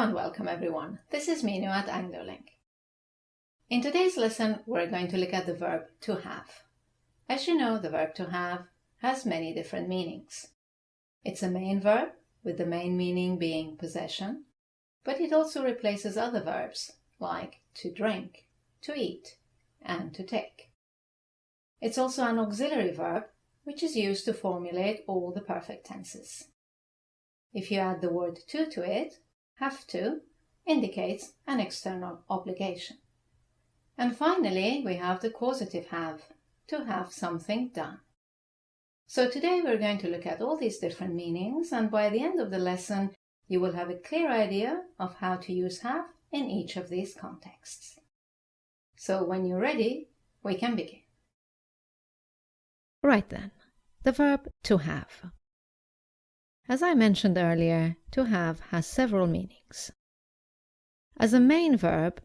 and welcome everyone. This is Minoo at Anglo-Link. In today's lesson, we're going to look at the verb to have. As you know, the verb to have has many different meanings. It's a main verb, with the main meaning being possession, but it also replaces other verbs like to drink, to eat, and to take. It's also an auxiliary verb, which is used to formulate all the perfect tenses. If you add the word to it, have to indicates an external obligation. And finally, we have the causative have, to have something done. So today we're going to look at all these different meanings, and by the end of the lesson, you will have a clear idea of how to use have in each of these contexts. So when you're ready, we can begin. Right then, the verb to have. As I mentioned earlier, to have has several meanings. As a main verb,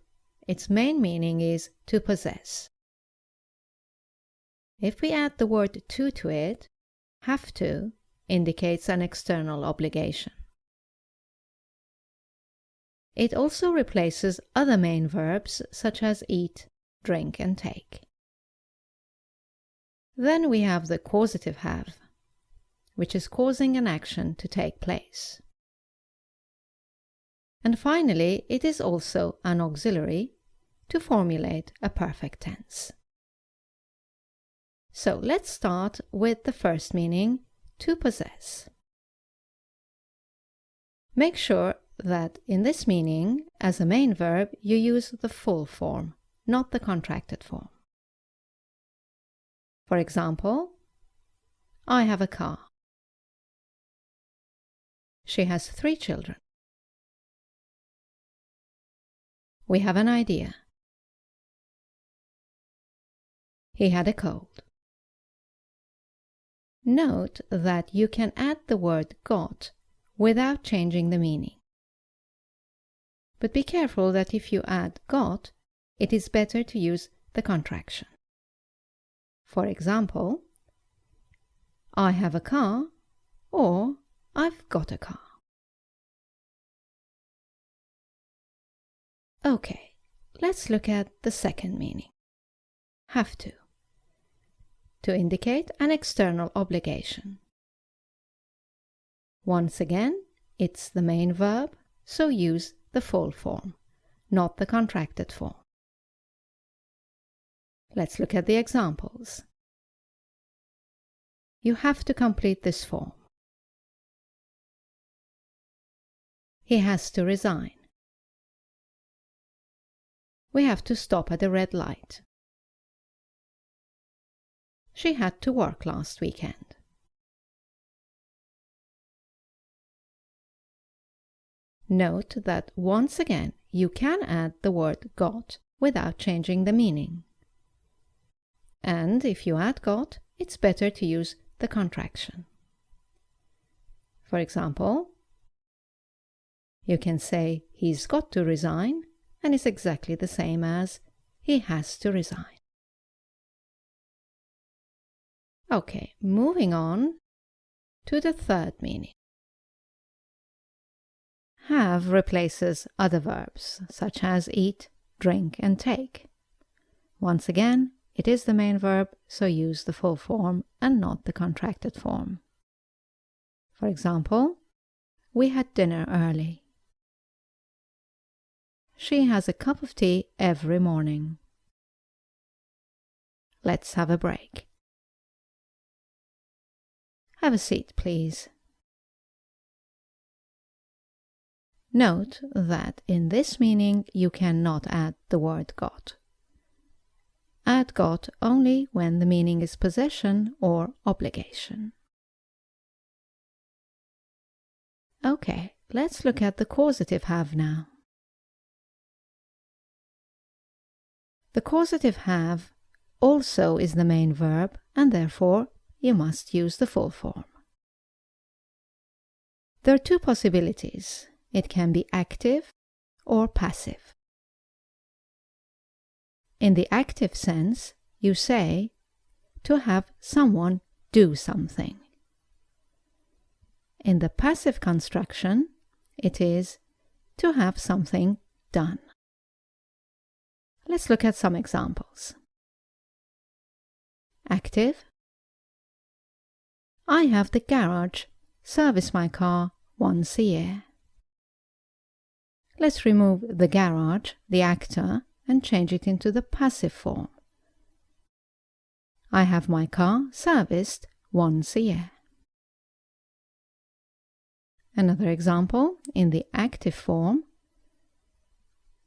its main meaning is to possess. If we add the word to it, have to indicates an external obligation. It also replaces other main verbs such as eat, drink, and take. Then we have the causative have, which is causing an action to take place. And finally, it is also an auxiliary to formulate a perfect tense. So let's start with the first meaning, to possess. Make sure that in this meaning, as a main verb, you use the full form, not the contracted form. For example, I have a car. She has 3 children. We have an idea. He had a cold. Note that you can add the word got without changing the meaning. But be careful that if you add got, it is better to use the contraction. For example, I have a car, or I've got a car. Okay, let's look at the second meaning, have to indicate an external obligation. Once again, it's the main verb, so use the full form, not the contracted form. Let's look at the examples. You have to complete this form. He has to resign. We have to stop at a red light. She had to work last weekend. Note that once again you can add the word got without changing the meaning. And if you add got, it's better to use the contraction. For example, you can say he's got to resign, and it's exactly the same as he has to resign. Okay, moving on to the third meaning. Have replaces other verbs such as eat, drink, and take. Once again, it is the main verb, so use the full form and not the contracted form. For example, we had dinner early. She has a cup of tea every morning. Let's have a break. Have a seat, please. Note that in this meaning you cannot add the word got. Add got only when the meaning is possession or obligation. Okay, let's look at the causative have now. The causative have also is the main verb, and therefore you must use the full form. There are 2 possibilities. It can be active or passive. In the active sense, you say to have someone do something. In the passive construction, it is to have something done. Let's look at some examples. Active. I have the garage service my car once a year. Let's remove the garage, the actor, and change it into the passive form. I have my car serviced once a year. Another example, in the active form,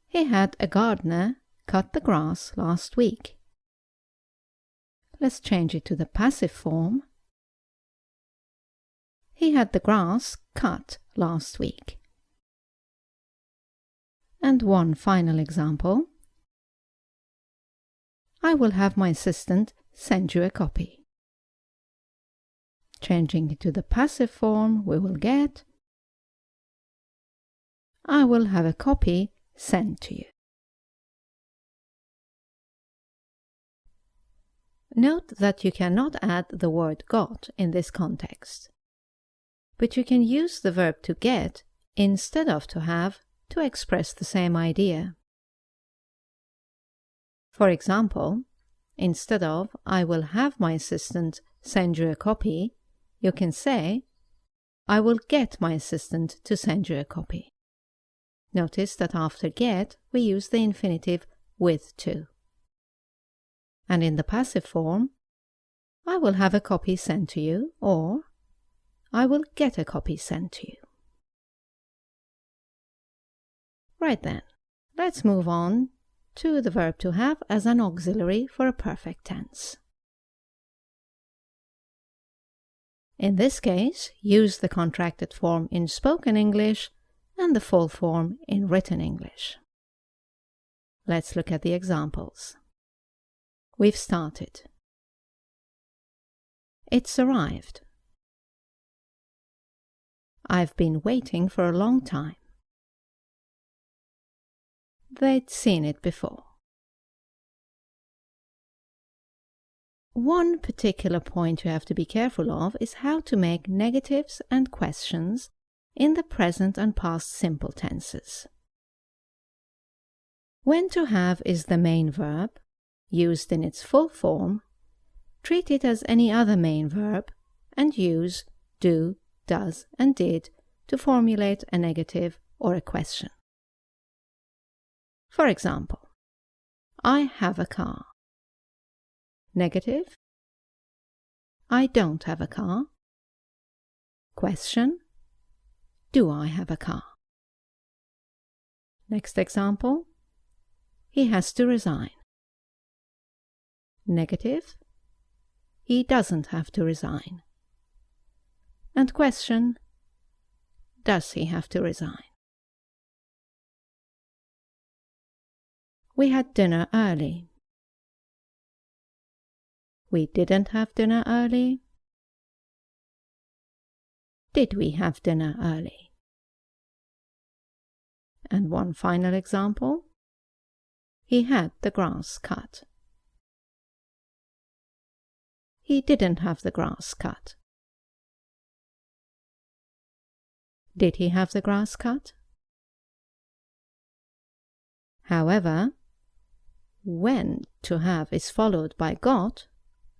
he had a gardener cut the grass last week. Let's change it to the passive form. He had the grass cut last week. And one final example. I will have my assistant send you a copy. Changing it to the passive form, we will get I will have a copy sent to you. Note that you cannot add the word got in this context, but you can use the verb to get instead of to have to express the same idea. For example, instead of I will have my assistant send you a copy, you can say I will get my assistant to send you a copy. Notice that after get we use the infinitive with to. And in the passive form, I will have a copy sent to you, or I will get a copy sent to you. Right then, let's move on to the verb to have as an auxiliary for a perfect tense. In this case, use the contracted form in spoken English and the full form in written English. Let's look at the examples. We've started. It's arrived. I've been waiting for a long time. They'd seen it before. One particular point you have to be careful of is how to make negatives and questions in the present and past simple tenses. When to have is the main verb, used in its full form, treat it as any other main verb and use do, does, and did to formulate a negative or a question. For example, I have a car. Negative. I don't have a car. Question. Do I have a car? Next example. He has to resign. Negative. He doesn't have to resign. And question. Does he have to resign? We had dinner early. We didn't have dinner early. Did we have dinner early? And one final example. He had the grass cut. He didn't have the grass cut. Did he have the grass cut? However, when to have is followed by got,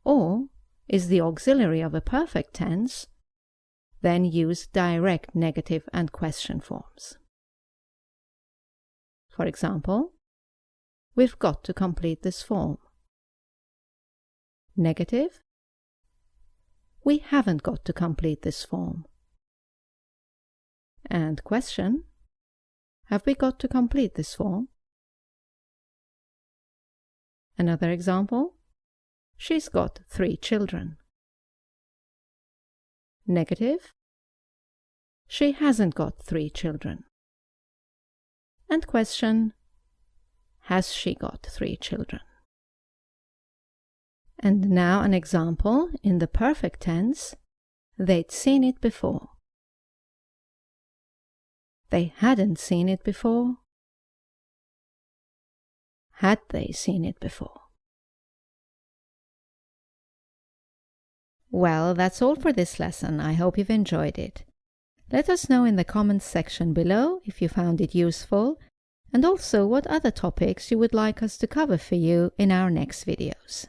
or is the auxiliary of a perfect tense, then use direct negative and question forms. For example, we've got to complete this form. Negative. We haven't got to complete this form. And question. Have we got to complete this form? Another example. She's got 3 children. Negative. She hasn't got 3 children. And question. Has she got 3 children? And now an example in the perfect tense. They'd seen it before. They hadn't seen it before. Had they seen it before? Well, that's all for this lesson. I hope you've enjoyed it. Let us know in the comments section below if you found it useful, and also what other topics you would like us to cover for you in our next videos.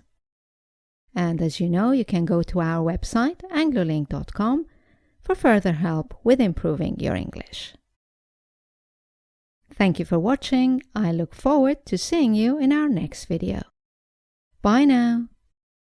And as you know, you can go to our website, Anglo-Link.com, for further help with improving your English. Thank you for watching. I look forward to seeing you in our next video. Bye now.